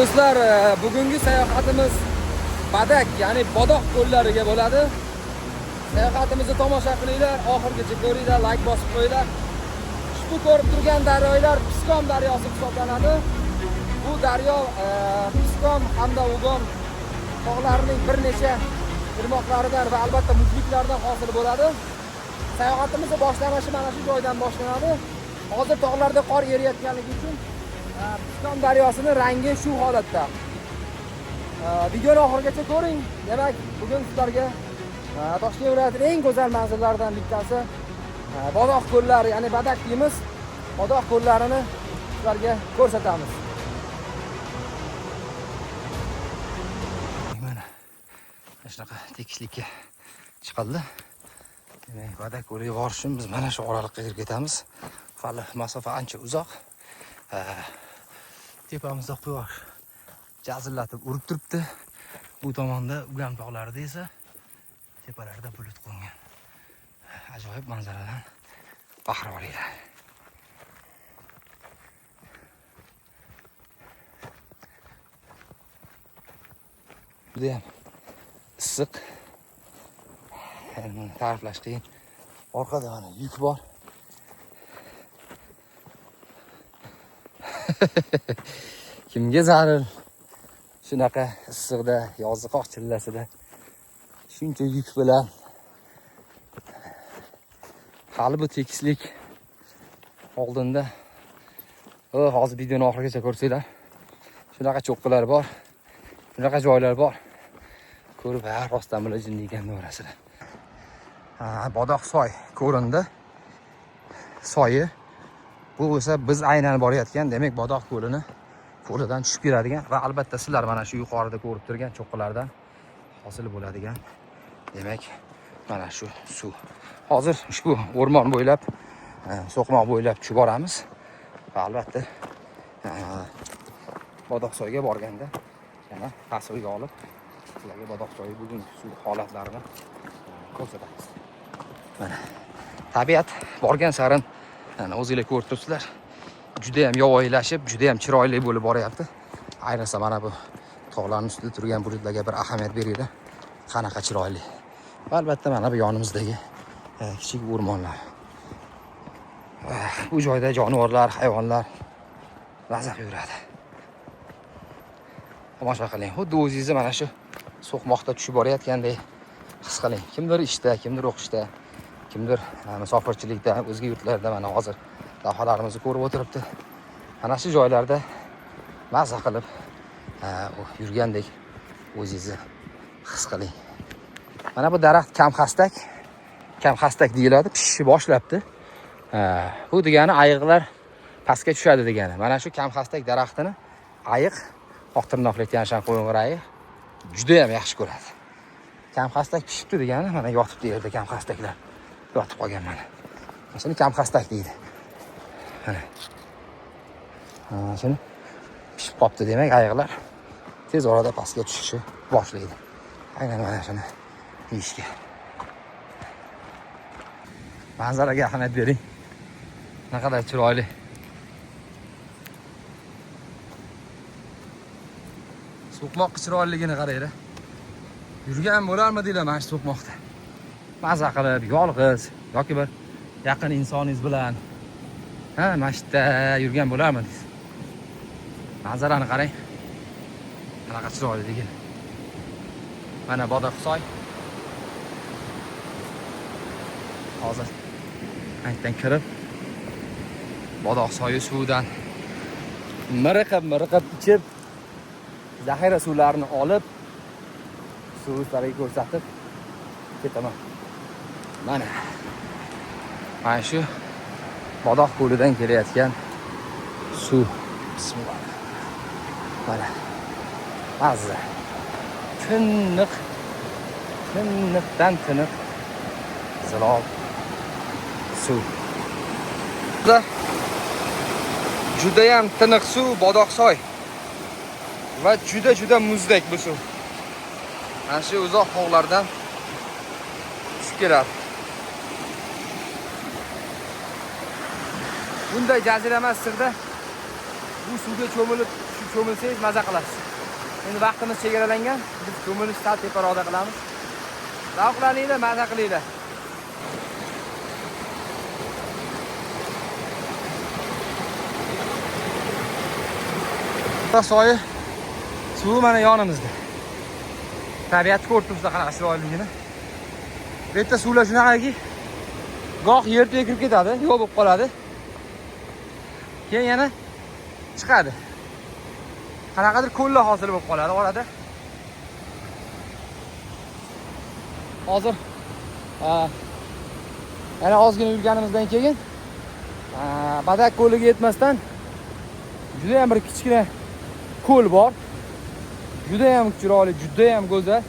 do'stlar, bugungi sayohatimiz Badak, ya'ni Bodoq ko'llariga bo'ladi. Sayohatimizni tomosha qilinglar, oxirigacha ko'ringlar, like bosib qo'yinglar. Ushbu ko'rib turgan daryolar Piskom daryosi hisoblanadi. Bu daryo Piskom hamda Ugon tog'larining bir necha irmoqlaridan va albatta muzliklardan hosil bo'ladi. Sayohatimiz boshlanishi mana shu joydan boshlanadi. Hozir tog'larda qor eriyotganligi uchun Piskom daryosining rangi shu holatda. Videoni oxirigacha ko'ring. Demak, bugun sizlarga Toshkent viloyatining eng go'zal manzillaridan bittasi Bodoq ko'llari, ya'ni Badak deymiz. Bodoq ko'llarini sizlarga ko'rsatamiz. Mana shunaqa tekislikka chiqildi. Demak, Badak ko'liga borish uchun biz mana shu oraliqqa kirib ketamiz. Hali masofa ancha uzoq. Tepamizda quyosh jazillatib urib turibdi. Bu tomonda Ugan tog'larida esa tepalarda bulut qo'ngan. Ajoyib manzaradan bahra olinglar. Juda ham issiq. Ta'riflash qiyin. Orqada mana yuk bor. Kimga zarur? Shunaqa issiqda, yoziqoq chillasida shuncha yuk bilan hali bu tekislik oldinda. Hozir videoni oxirigacha ko'rsanglar. Shunaqa cho'qqilar bor. Shunaqa joylar bor. Ko'rib, rostdan bila jinni ekan orasida. Bodoq soy ko'rindi. Soyi bu esa biz aynan borayotgan, demak, Bodoq ko'lidan tushib kiradigan va albatta sizlar mana shu yuqorida ko'rib turgan cho'qqilardan hosil bo'ladigan, demak, mana shu suv. Hozir ushbu o'rmon bo'ylab, so'qmoq bo'ylab tushib boramiz va albatta Bodoq soyga borganda yana tasvirga olib sizlarga Bodoq soyi bugungi suv holatlarini ko'rsatamiz. Mana tabiat borgan sarin o'zingizlar ko'rib turibsizlar. Juda ham yovvoyilashib, juda ham chiroyli bo'lib boryapti. Ayniqsa mana bu tog'larning ustida turgan bulutlarga bir ahamiyat beringlar. Qanaqa chiroyli. Va albatta mana bu yonimizdagi kichik o'rmonlar. Bu joyda jonivorlar, hayvonlar mazza yuradi. Tomosha qiling. Xuddi o'zingizni mana shu so'qmoqda tushib borayotgandek his qiling. Kimdir ishda, kimdir o'qishda, kimdir musofirchilikda, o'zga yurtlarda mana hozir lavhalarimizni ko'rib o'tiribdi. Mana shu joylarda mazza qilib yurgandek o'zingizni his qiling. Mana bu daraxt kamxastak deyiladi, pishishni boshlabdi. Bu degani ayiqlar pastga tushadi degani. Mana shu kamxastak daraxtini ayiq, oq tirnoqli tianshan qo'ying'ir ayiq juda ham yaxshi ko'radi. Kamxastak pishibdi degani, mana yotibdi yerda kamxastaklar. Yotib qolgan mana. Shuni kamxastak deydi. Mana. Shuni pishib qopti demak, ayiqlar tez orada pastga tushishni boshlaydi. Aynan mana shuni yeyishga. Manzaraga ahamiyat bering. Naqadar chiroyli. So'qmoq chiroyligini qaranglar. Yurgan bo'larmidinglar mana shu so'qmoqda? Mazza qilib, yolg'iz yoki bir yaqin insoningiz bilan mana shu yerda yurgan bo'larmidingiz? Manzarani qarang. Qanaqa chiroyli. Mana Bodoq soy. Hozir aytdan kirib Bodoq soyi suvidan miriqib ichib, zaxira suvlarini olib, suvlarga ko'rsatib ketaman. Mana shu Bodoq ko'lidan kelayotgan suv. Bismillah. Mana mazza. Tiniqdan tiniq zilob suv. Juda ham tiniq suv Bodoq soy. Va juda muzdek bu suv. Mana shu uzoq tog'lardan tushib keladi. Bunday jazirama issiqda bu suvga cho'milib tushib cho'milsangiz maza qilasiz. Endi vaqtimiz chegaralangan. Biz cho'milish sal teparoqda qilamiz. Zavqlaninglar, maza qilinglar. Soyi suv mana yonimizda. Tabiat ko'ribsizda qanaqa chiroyligini. Bu yerda suvlar shunaqaki, goh yerga kirib ketadi, yo'q bo'lib qoladi. Keyin yana chiqadi. Qanaqadir ko'llar hosil bo'lib qoladi orada. Hozir yana ozgina yurganimizdan keyin Badak ko'liga yetmasdan juda ham bir kichkina ko'l bor. Juda ham chiroyli, juda ham go'zal.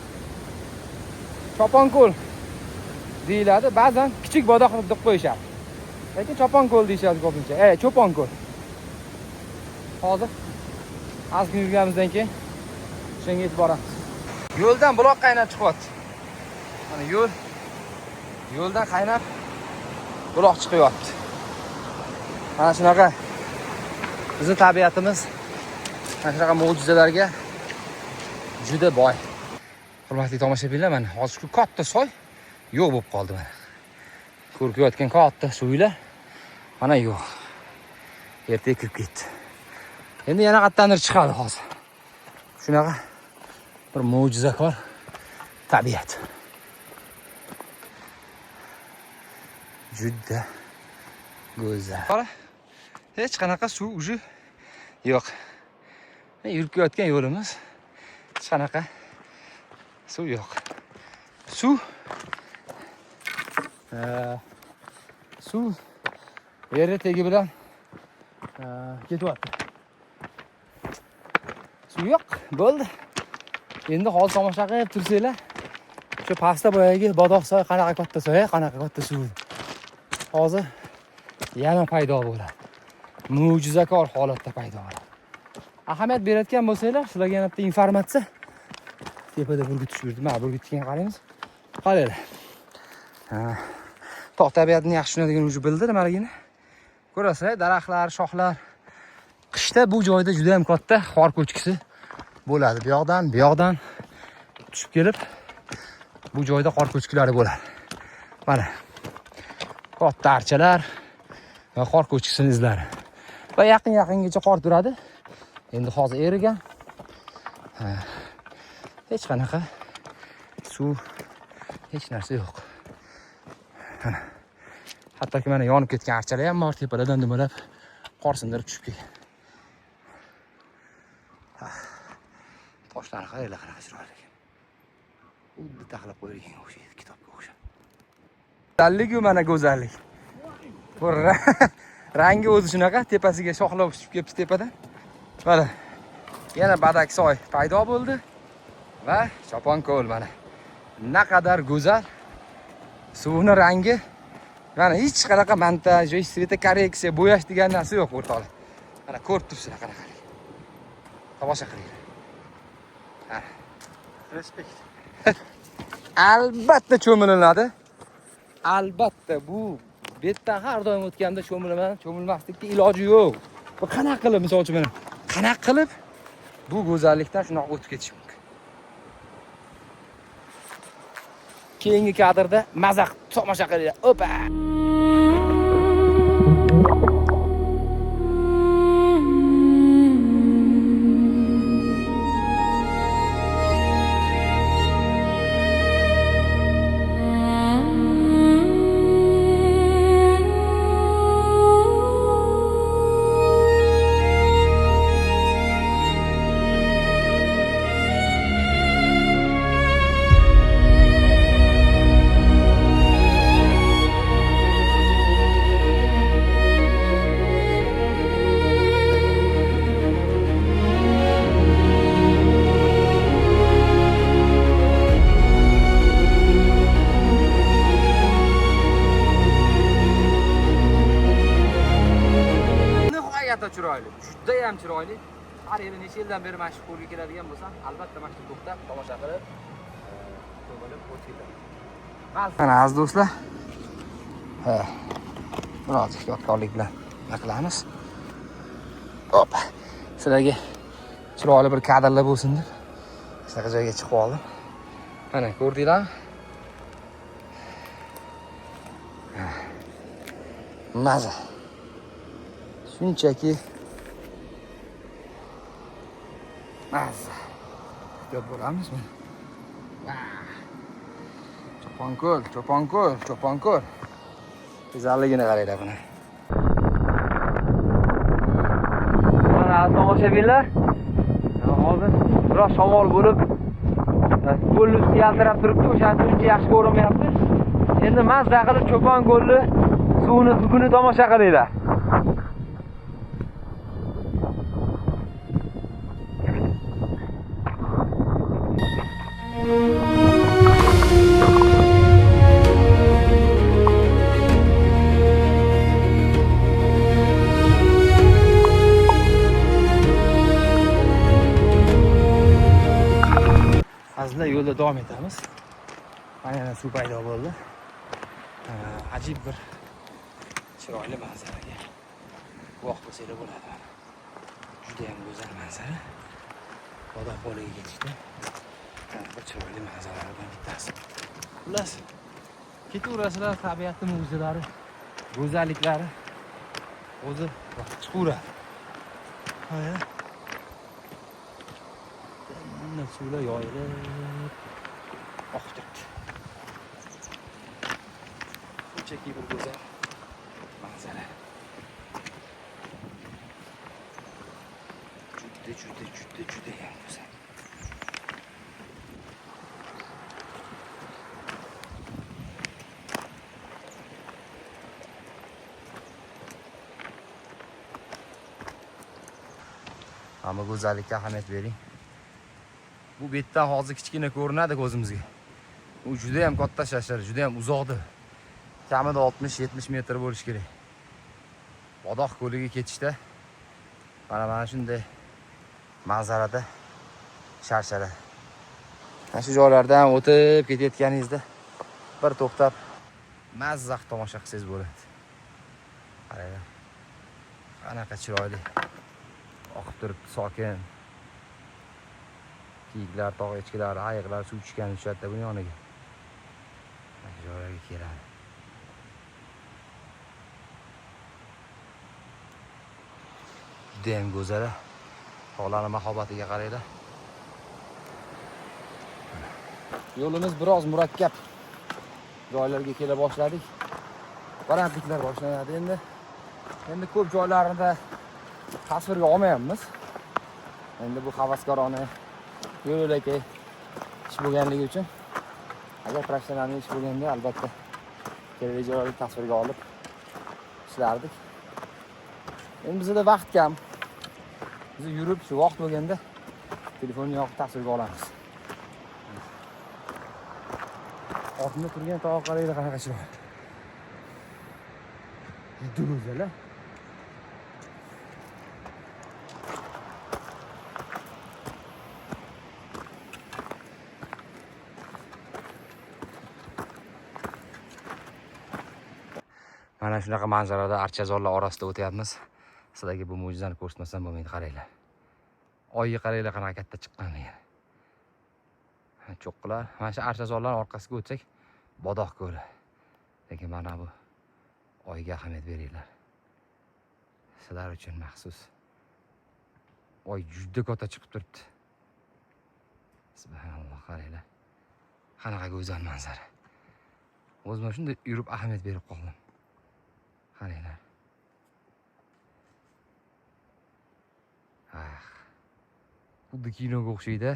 Chopon ko'l deyiladi. Ba'zan kichik bodoq deb qo'yishadi. Lekin chopon ko'l deyishadi ko'pincha. Chopon ko'l. Hozir ozgina yurganimizdan keyin shunga yetib boramiz. Yo'ldan buloq qaynab chiqyapti. Mana yo'ldan qaynab buloq chiqyapti. Mana shunaqa bizning tabiatimiz mana shunaqa mo'jizalarga juda boy. Hurmatli tomoshabinlar, mana hozir shu katta soy yo'q bo'lib qoldi mana. Ko'rkayotgan katta suvlar mana yo'q. Ertaga kirib ketdi. Endi yana qayerdandir chiqadi hozir. Shunaqa bir mo'jizakor tabiat. Juda go'zal. Qara. Hech qanaqa suv uji yo'q. Yurib ketayotgan yo'limiz hech qanaqa suv yo'q. Suv yer tegi bilan ketyapti. Suv yo'q, bo'ldi. Endi hozir tomosha qilib tursanglar, shu pastda boyagi bodoq soy qanaqa katta soy, qanaqa katta suv. Hozir yana paydo bo'ladi. Mo'jizakor holatda paydo bo'ladi. Ahamiyat berayotgan bo'lsanglar, sizlarga yana bitta informatsiya. Tepada burgut tushib yurdi. Mana burgutga qaraymiz. Qaranglar. Tog' tabiatini yaxshi tushunadigan uji bildi nimaligini. Ko'rasizlar, daraxtlar, shoxlar. Qishda bu joyda juda ham katta qor ko'chkisi bo'ladi. Bu yoqdan tushib kelib bu joyda qor ko'chkilari bo'ladi. Mana katta archalar va qor ko'chkisini izlari. Va yaqingacha qor turadi. Endi hozir erigan. Hech qanaqa suv, hech narsa yo'q. Mana hattoki mana yonib ketgan archalar ham bor, tepalardan dumalab qor sindirib tushib kelgan. Toshlar qaranglar, qanaqa chiroyli. Xuddi taxlab qo'yilgan o'xshaydi, kitobga o'xshab. Go'zallik-ku mana go'zallik. Bu rangi o'zi shunaqa, tepasiga shoxlar tushib ketdi tepadan. Mana yana Badak soy paydo bo'ldi va Chopon ko'l mana. Naqadar go'zal. Suvning rangi mana hech qanaqa montaj, sveta korreksiya, bo'yash degan narsa yo'q o'rtoqlar. Mana ko'rib turibsizlar qanaqa. Tomosha qilinglar. Respekt. Albatta cho'milinadi. Albatta bu betdan har doim o'tganda cho'milmaslikka iloji yo'q. Bu qanaqa qilib, misol uchun mana qanaqa qilib bu go'zallikdan shunaqa o'tib ketish mumkin. Keyingi kadrda mazaq tomosha qilinglar. Opa! Chiroyli, juda ham chiroyli. Har yili necha yildan beri mana shu ko'lga keladigan bo'lsam, albatta mana shu to'xtab tomosha qilib, ko'milib o'tib. Mana aziz do'stlar. Biroz ehtiyotkorlik bilan qilamiz. Hop. Sizlarga chiroyli bir kadrlar bo'lsin deb shunaqa joyga chiqib oldim. Mana ko'rdinglarmi? Maza. Shunchaki maza. Deb bo'lamizmi? Cho'ponko'l. Go'zalligini qaranglar buni. Mana tomoshabinlar, hozir biroz shamol bo'lib, ko'l usti yaltirab turibdi, o'shani uncha yaxshi ko'rinmayapti. Endi mazza qilib Cho'pon ko'li suvini tubini tomosha qilinglar. Azizlar, yo'lda davom etamiz. Mana yana suv paydo bo'ldi. Ajib bir chiroyli manzaraga guvoh bo'lsanglar bo'ladi. Juda ham go'zal manzara. Bodoq bo'liga ketishdi. Bir chiroyli manzaralardan bittasi. Xullas, ketaverasizlar, tabiatning o'zlari, go'zalliklari o'zi chiqaveradi. Mana suvlar yoyilib oqib turibdi. Shunchaki bir go'zal manzara. Juda ham go'zal. Hamma go'zallikka ahamiyat bering. Bu betdan hozir kichkina ko'rinadi ko'zimizga. U juda ham katta shashar, juda ham uzoqda. Kamida 60-70 metr bo'lish kerak. Bodoq ko'liga ketishda mana shunday manzarada sharshara. Mana shu joylardan o'tib ketayotganingizda bir to'xtab mazza tomosha qilsangiz bo'ladi. Qaranglar. Qanaqa chiroyli. Oqib turibdi, sokin. Kiyiklar, tog' echkilar, ayiqlar suv ichgan tushadi bu yoniga. Mana shu joylarga keladi. Juda ham go'zal. Tog'larning mahobatiga qaranglar. Yo'limiz biroz murakkab joylarga kela boshladik. Balandliklar boshlanadi endi. Endi ko'p joylarida tasvirga olmayapmiz. Endi bu havaskorona yo'lakay ish bo'lganligi uchun agar professional ish bo'lganda albatta kerakli joylarni tasvirga olib ishlardik. Endi bizda vaqt kam. Biz yurib shu vaqt bo'lganda telefonni yoqib tasvirga olamiz. Ortimda turgan tog' qaranglar qanaqa chiroyli. Juda go'zal. Mana shunaqa manzarada archazorlar orasida o'tyapmiz. Sizlarga bu mo'jizani ko'rsatmasam bo'lmaydi, qaranglar. Oyga qaranglar qanaqa katta chiqqanini. Cho'qqilar. Mana shu archazorlarning orqasiga o'tsak, bodoq ko'li. Lekin mana bu oyga ahamiyat beringlar. Sizlar uchun maxsus. Oy juda katta chiqib turibdi. Subhanalloh, qaranglar. Qanaqa go'zal manzara. O'zim shunday yurib ahamiyat berib qoldim. Qaranglar. Xuddi kinoga o'xshaydi.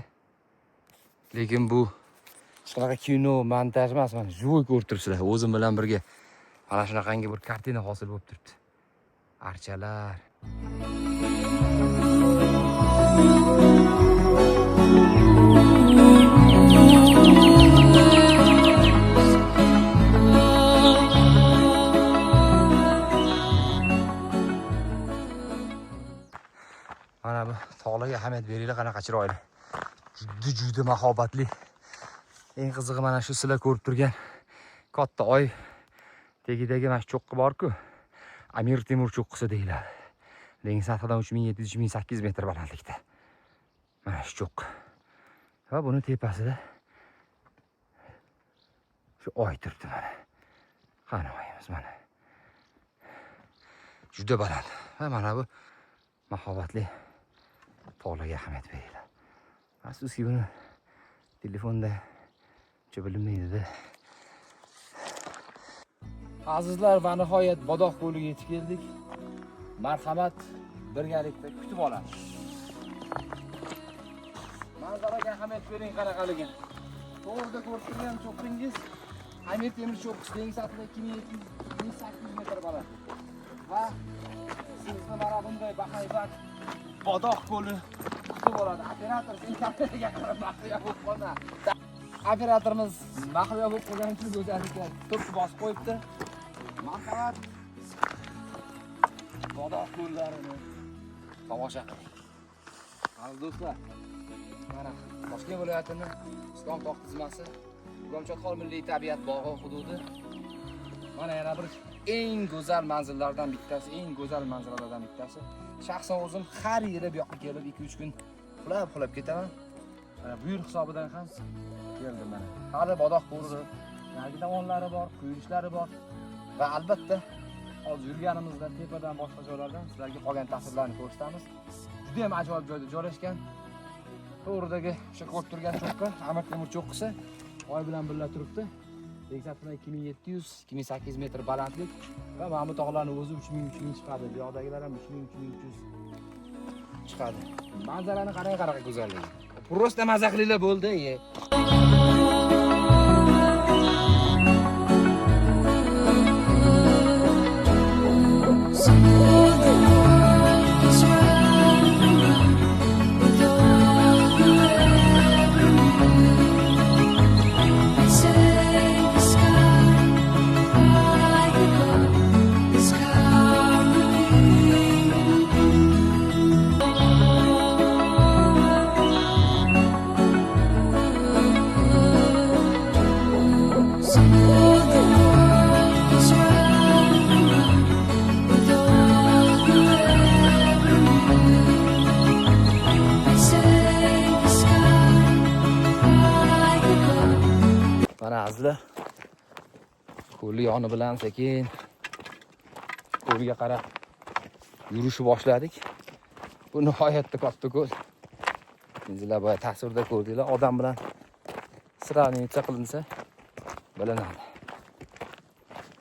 Lekin bu shunaqa kino montaj emas, mana joy ko'rib turibsizlar. O'zim bilan birga mana shunaqangi bir kartina hosil bo'lib turibdi. Archalar. Mana bu tog'larga ahamiyat beringlar, qanaqa chiroyli. Juda mahobatli. Eng qizig'i mana shu sizlar ko'rib turgan katta oy tegidagi mana shu cho'qqi bor-ku, Amir Temur cho'qqisi deyiladi. Deniz sathidan 3700-3800 metr balandlikda. Mana shu cho'qqi. Va buni tepasida shu oy turibdi mana. Qani oyimiz mana. Juda baland. Va mana bu mahobatli tog'larga ahamiyat beringlar. Afsuski buni telefonda bilinmaydi-da. Azizlar, va nihoyat Bodoq ko'liga yetib keldik. Marhamat, birgalikda kutib olamiz. Manzaraga ahamiyat bering qanaqaligini. To'g'rida ko'rib turgan cho'qqingiz Amir Temur cho'qqisi dengiz sathiga 2800 metr baland. Va sizni mana bunday bahaybat Bodoq ko'li kutib oladi. Operator sen kameraga qarab mahliyo bo'lib qolma. Operatorimiz mahliyo bo'lib qolgan uchun go'zallikka to'p bosib qo'yibdi. Marhamat, Bodoq ko'llarini tomosha qiling. Aziz do'stlar, mana Toshkent viloyatining Islom tog' tizmasi, Urg'ochotxon milliy tabiat bog'i hududi. Mana yana bir eng go'zal manzillardan bittasi, eng go'zal manzaralardan bittasi. Shaxsan o'zim har yili bu yoqqa kelib 2-3 kun uxlab ketaman. Mana bu yil hisobidan ham keldim mana. Hali Bodoq ko'li, narigi tomonlari bor, quyilishlari bor. Va albatta hozir yurganimizda tepadan boshqa joylardan sizlarga qolgan tasvirlarni ko'rsatamiz. Juda ham ajoyib joyda joylashgan. To'g'ridagi o'sha ko'rib turgan cho'qqi Amir Temur cho'qqisi oy bilan birga turibdi. Eksaktan 2700-2800 metr balandlik va mana bu tog'larning o'zi 3000 chiqadi. Bu yoqdagilar ham 3000-3300 chiqadi. Manzarani qarang, qanaqa go'zalligi. Просто maza qilinglar bo'ldi. Mana azizlar, ko'l yoni bilan sekin ko'lga qarab yurishni boshladik. Bu nihoyatda katta ko'l. Sizlar boya tasvirda ko'rdinglar, odam bilan siranicha qilinsa bilinadi.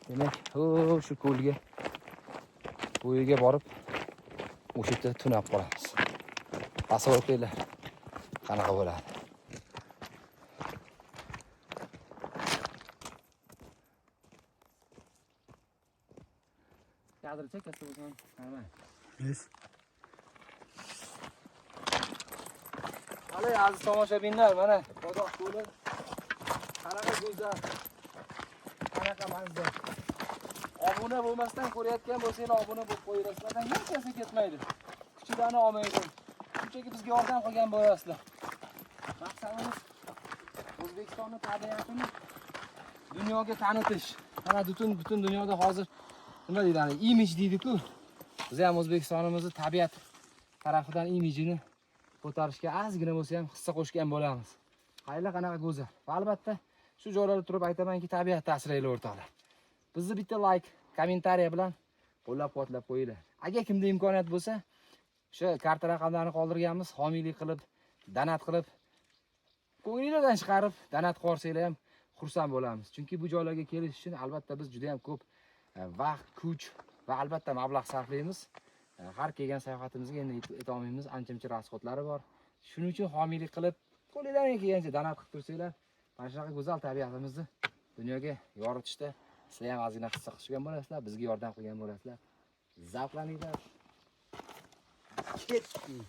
Demak, shu ko'lga bo'yiga borib o'sha yerda tunab qolamiz. Tasavvur qilinglar, qanaqa bo'ladi. Kadr çek, katta bo'lsin. Qarang. Yes. Hali aziz tomoshabinlar, mana Bodoq ko'li qanaqa go'zal, qanaqa manzara. Obuna bo'lmasdan ko'rayotgan bo'lsanglar, obuna bo'lib qo'yasizlar. Hech narsa ketmaydi. Kuchilarni olmaydi. Shunchaki bizga yordam qilgan bo'lasizlar. Maqsadimiz O'zbekistonning tabiatini dunyoga tanitish. Mana butun dunyoda hozir nima deyiladi? Imij deydi-ku. Biz ham O'zbekistonimizning tabiat tarafidan imijini ko'tarishga ozgina bo'lsa ham hissa qo'shgan bo'lamiz. Qaylar qanaqa go'zal. Va albatta shu joylarda turib aytamanki, tabiatni asraylar o'rtoqlar. Bizni bitta like, kommentariya bilan qo'llab-quvvatlab qo'yinglar. Agar kimda imkoniyat bo'lsa, o'sha karta raqamlarini qoldirganmiz, homiylik qilib, donat qilib, ko'ngilingizdan chiqarib, donat qo'rsanglar ham xursand bo'lamiz. Chunki bu joylarga kelish uchun albatta biz juda ham ko'p vaqt, kuch va albatta mablag' sarflaymiz. Har kelgan sayohatimizga endi aytolmaymiz, ancha-muncha rasxodlari bor. Shuning uchun homiylik qilib, qo'lingizdan kelgancha donat qilib tursanglar, mana shunaqa go'zal tabiatimizni dunyoga yoritishda sizlar ham ozgina hissa qo'shgan bo'lasizlar, bizga yordam qilgan bo'lasizlar. Zavqlaninglar. Ketdik.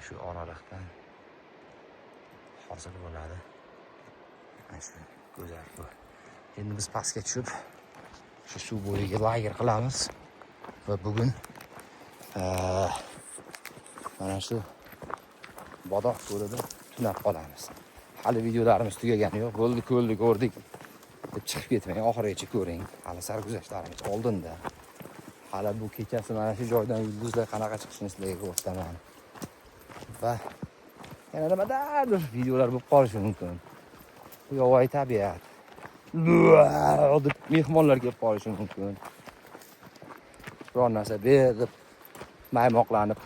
shu oraliqdan hosil bo'ladi. Mana shu go'zal ko'l. Endi biz pastga tushib, shu suv bo'yiga lager qilamiz va bugun mana shu Bodoq ko'lida tunab qolamiz. Hali videolarimiz tugagani yo'q. Bo'ldi, ko'lni ko'rdik deb chiqib ketmang, oxirigacha ko'ring. Hali sarguzashtlarimiz oldinda. Hali bu kechasi mana shu joydan yulduzlar qanaqa chiqishini sizlarga ko'rsataman. Va yana nimadir videolar bo'lib qolishi mumkin. Bu yovvoyi tabiat. Deb mehmonlar kelib qolishi mumkin. Biror narsa berib, maymoqlanib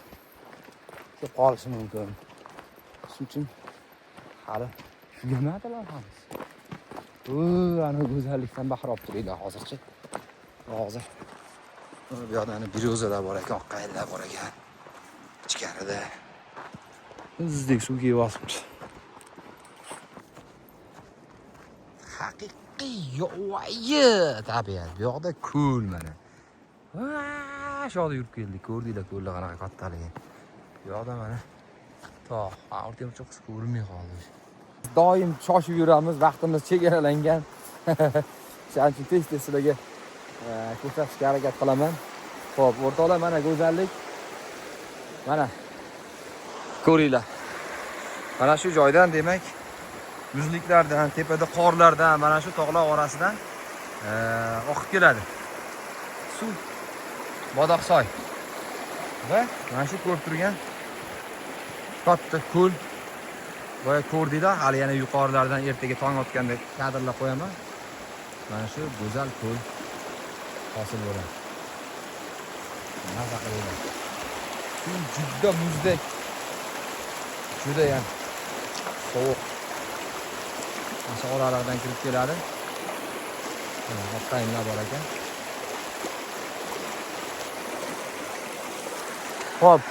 kelib qolishi mumkin. Shuning uchun hali tugamadilar hamiz. Ana go'zallikdan bahra olib turinglar hozircha. Hozir bu yoqda birozalar bor ekan, oqqaylar bor ekan. Ichkarida bizdek suv kelib olibdi. Haqiqiy yovvoyi tabiat. Bu yoqda ko'l mana. Shu yoqda yurib keldik. Ko'rdinglar ko'llar qanaqa kattaligini. Bu yoqda mana tog', o'rtamcha qisqa ko'rinmay qoldi. Doim shoshib yuramiz, vaqtimiz chegaralangan. Shuning uchun tez-tez sizlarga ko'rsatishga harakat qilaman. Xo'p, o'rtoqlar, mana go'zallik. Mana ko'ringlar. Mana shu joydan, demak, muzliklardan, tepada qorlardan, mana shu tog'lar orasidan oqib keladi. Suv Bodoqsoy. Va mana shu ko'rib turgan katta ko'l. Boya ko'rdinglar, hali yana yuqorilardan ertaga tong otganda kadrlab qo'yaman. Mana shu go'zal ko'l hosil bo'ladi. Maza qilinglar. Suv juda muzdek. Juda ham sovuq. Mana oralardan kirib keladi. Oqqayinlar bor ekan. Xo'p.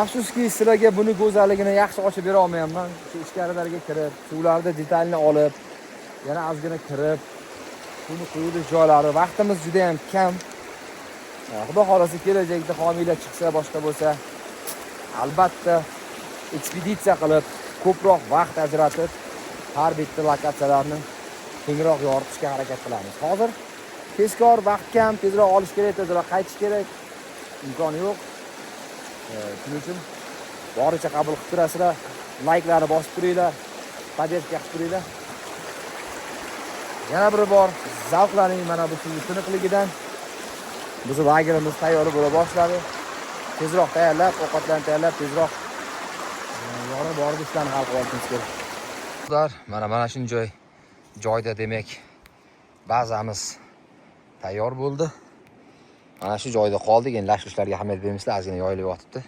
Afsuski sizlarga buni go'zalligini yaxshi ochib bera olmayapman. Shu ichkarilarga kirib, suvlarda detalni olib, yana ozgina kirib, buni quyilish joylari vaqtimiz juda ham kam. Xudo xolasa kelajakda homiylar chiqsa, boshqa bo'lsa, albatta ekspeditsiya qilib, ko'proq vaqt ajratib, har bitta lokatsiyalarni kengroq yoritishga harakat qilamiz. Hozir tezkor, vaqt kam, tezroq olish kerak, tezroq qaytish kerak. Imkoni yo'q. Shuning uchun boricha qabul qilib turasizlar, layklarni bosib turinglar, podдержка qilib turinglar. Yana bir bor zavqlaning mana bu tiniqligidan. Bizning lagerimiz tayyor bo'la boshladi. Tezroq tayyorlab, ovqatlarni tayyorlab, tezroq yorib borib ishlarni hal qilib olishimiz kerak. Mana shunday joyda demak bazamiz tayyor bo'ldi. Mana shu joyda qoldik. Endi lashkushlarga ahamiyat bermaysizlar, ozgina yoyilib yotibdi.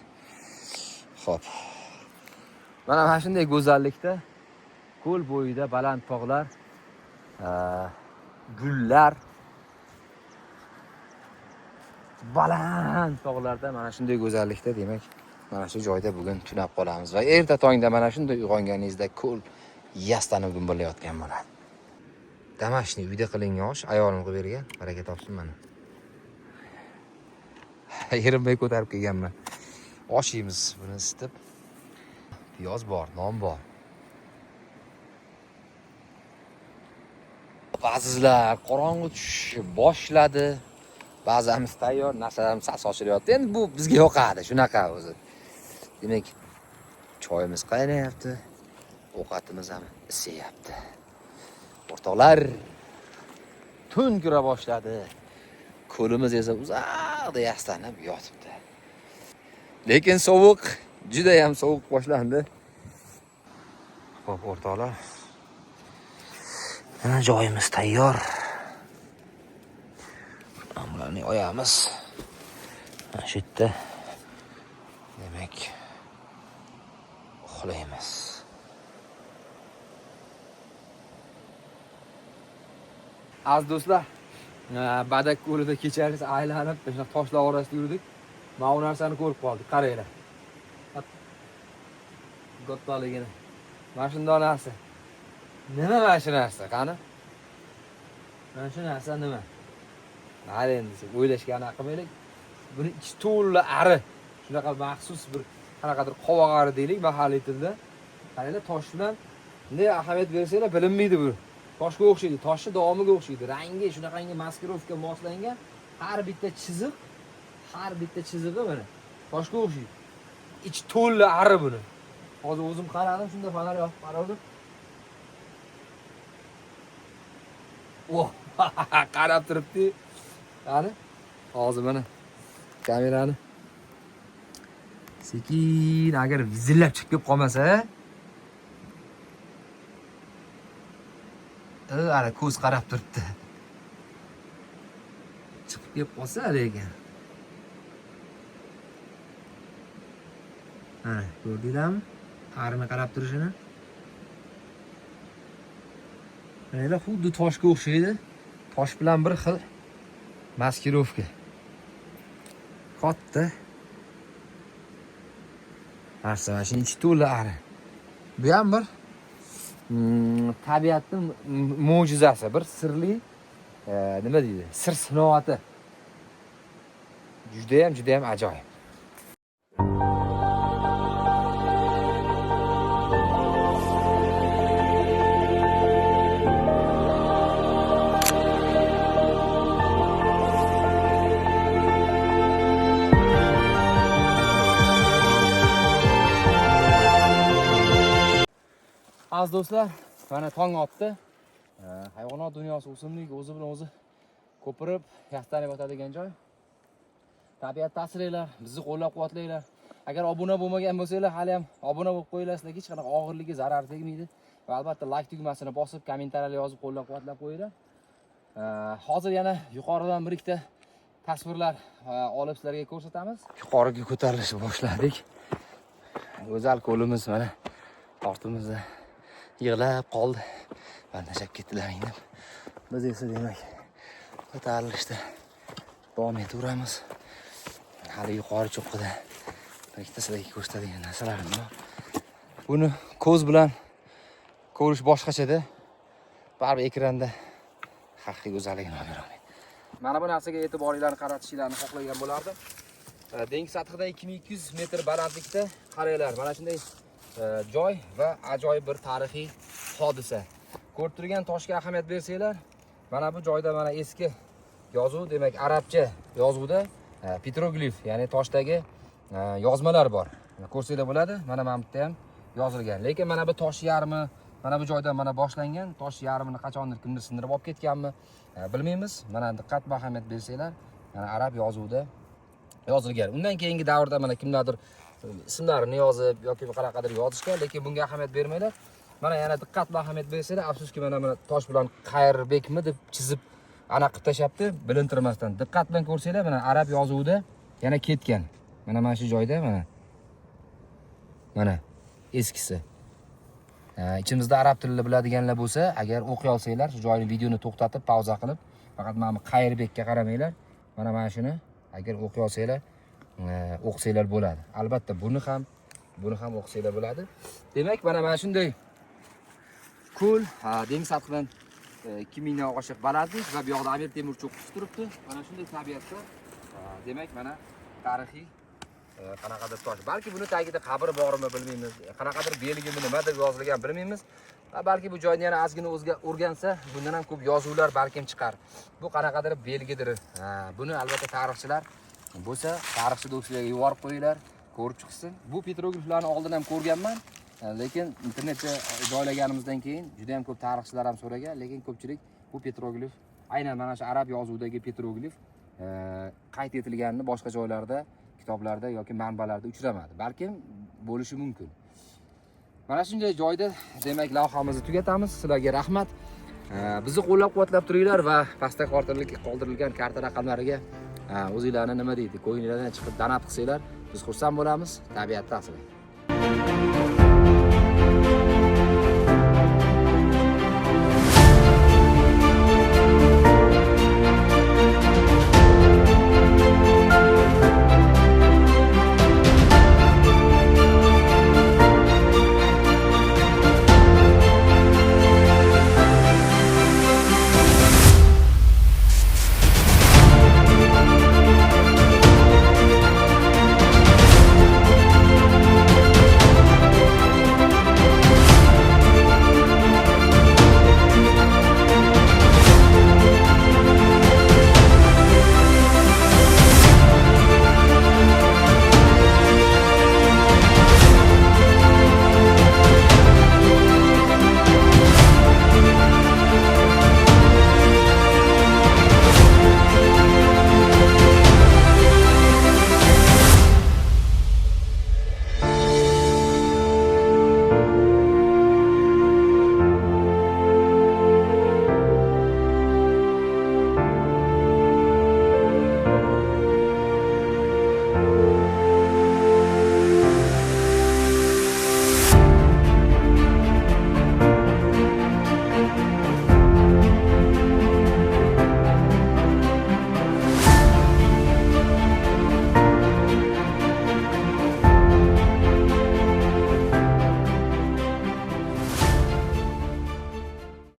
Xo'p. Mana shunday go'zallikda ko'l bo'yida baland tog'lar, gullar, baland tog'larda mana shunday go'zallikda demak, mana shu joyda bugun tunab qolamiz va erta tongda mana shunday uyg'onganingizda ko'l yastanib gumburlayotgan bo'ladi. Damashni uyda qilingan osh ayolim qilib bergan, baraka topsin mana. Yerimay ko'tarib kelganman. Osh yeymiz, buni isitib. Piyoz bor, non bor. Ba'zilar qorong'i tushib boshladi. Ba'zamiz tayyor, narsalarimiz sal sochilyapti. Endi bu bizga yoqadi, shunaqa o'zi. Demak, choyimiz qaynayapti, ovqatimiz ham isiyapti. O'rtoqlar, tun kira boshladi. Ko'limiz esa uzoqda yastanib yotibdi. Lekin sovuq, juda ham sovuq boshlandi. Xo'p, o'rtoqlar. Mana joyimiz tayyor. Bularni oyamiz. Mana shu yerda demak uxlaymiz. Az do'stlar, Badak ko'lida kechasi aylanib, o'sha toshlar orasida yurdik. Mana bu narsani ko'rib qoldik. Qaranglar. Gottaligini. Mana shunday narsa. Nima mana shu narsa? Qani? Mana shu narsa nima? Mana endi o'ylashga anaqa qilmaylik. Buni ichi to'la ari. Shunaqa maxsus bir qanaqadir qovog'ari deylik mahalliy tilda. Qaranglar, tosh bilan bunday ahamiyat bersanglar bilinmaydi bu. Toshga o'xshaydi, toshni davomiga o'xshaydi. Rangi shunaqangi maskirovka moslangan, har bitta chizig'i mana toshga o'xshaydi. Ich to'la ari buni. Hozir o'zim qaradim, shunda fonar yoqib qaradim. Oh, qarab turibdi. Qani? Hozir mana kamerani sekin agar vizillab chiqib kelib qolmasa, ana ko'z qarab turibdi. Chiqib kelib qolsa lekin. Mana, ko'rdinglarmi? Arini qarab turishini. Mana xuddi toshga o'xshaydi. Tosh bilan bir xil maskirovka. Katta. Narsa, shuni ichi to'la ari. Bu ham bir tabiatning mo'jizasi, bir sirli, nima deydi? Sir sinoati. Juda ham ajoyib. Az do'stlar, mana tong otdi. Hayvonot dunyosi, o'simlik o'zi bilan o'zi ko'pirib, yaxtanib o'tadigan joy. Tabiat ta'siringlar, bizni qo'llab-quvvatlanglar. Agar obuna bo'lmagan bo'lsanglar, hali ham obuna bo'lib qo'yinglar, hech qanaqa og'irligi, zarar tegmaydi. Va albatta like tugmasini bosib, kommentariyalar yozib qo'llab-quvvatlab qo'yinglar. Hozir yana yuqoridan bir ikkita tasvirlar olib sizlarga ko'rsatamiz. Yuqoriga ko'tarilishni boshladik. Go'zal ko'limiz mana ortimizda yig'lab qoldi. Bandashab ketdilar endi. Biz esa demak ko'tarilishda davom etaveramiz. Hali yuqori cho'qqida bir ikkita sizlarga ko'rsatadigan narsalarim bor. Buni ko'z bilan ko'rish boshqachada. Baribir ekranda haqiqiy go'zalligini olib beraman. Mana bu narsaga e'tiboringlarni qaratishingizni xohlagan bo'lardim. Dengiz sathidan 2200 metr balandlikda qaranglar. Mana shunday joy va ajoyib bir tarixiy hodisa. Ko'rib turgan toshga ahamiyat bersanglar, mana bu joyda mana eski yozuv, demak arabcha yozuvda petroglif, ya'ni toshdagi yozmalar bor. Ko'rsanglar bo'ladi. Mana bu yerda ham yozilgan. Lekin mana bu tosh yarmi mana bu joydan mana boshlangan. Tosh yarmini qachondir kimdir sindirib olib ketganmi, bilmaymiz. Mana diqqat va ahamiyat bersanglar, mana arab yozuvida yozilgan. Undan keyingi davrda mana kimlardir ismlarini yozib yoki qanaqadir yozishgan, lekin bunga ahamiyat bermaylar. Mana yana diqqat va ahamiyat bersanglar, afsuski mana tosh bilan Qayrbekmi deb chizib ana qilib tashabdi, bilintirmasdan. Diqqat bilan ko'rsanglar, mana arab yozuvida yana ketgan. Mana shu joyda mana eskisi. Ichimizda arab tilini biladiganlar bo'lsa, agar o'qiy olsanglar, shu joyni videoni to'xtatib, pauza qilib, faqat mana Qayrbekka qaramanglar. Mana shuni agar o'qiy olsanglar, o'qisanglar bo'ladi. Albatta buni ham o'qisanglar bo'ladi. Demak, mana shunday ko'l, dengiz sathidan 2000 dan oshiq balandlik va bu yoqda Amir Temur cho'qqisi turibdi. Mana shunday tabiatda, demak, mana tarixiy qanaqadir tosh. Balki buni tagida qabr bormi bilmaymiz. Qanaqadir belgimi nima deb yozilgan bilmaymiz. Va balki bu joyni yana ozgina o'rgansa, bundan ham ko'p yozuvlar balkim chiqar. Bu qanaqadir belgidir. Buni albatta tarixchilar bo'lsa, tarixchi do'stlarga yuborib qo'yinglar, ko'rib chiqsin. Bu petrogliflarni oldin ham ko'rganman, lekin internetga joylaganimizdan keyin juda ham ko'p tarixchilar ham so'ragan, lekin ko'pchilik bu petroglif aynan mana shu arab yozuvidagi petroglif qayd etilganini boshqa joylarda, kitoblarda yoki manbalarda uchramadi. Balkim bo'lishi mumkin. Mana shunday joyda demak lavhamizni tugatamiz. Sizlarga rahmat. Bizni qo'llab-quvvatlab turinglar va pastda qoldirilgan karta raqamlariga o'zinglarni nima deydi, ko'ngillardan chiqib donat qilsanglar, biz xursand bo'lamiz. Tabiatda asli.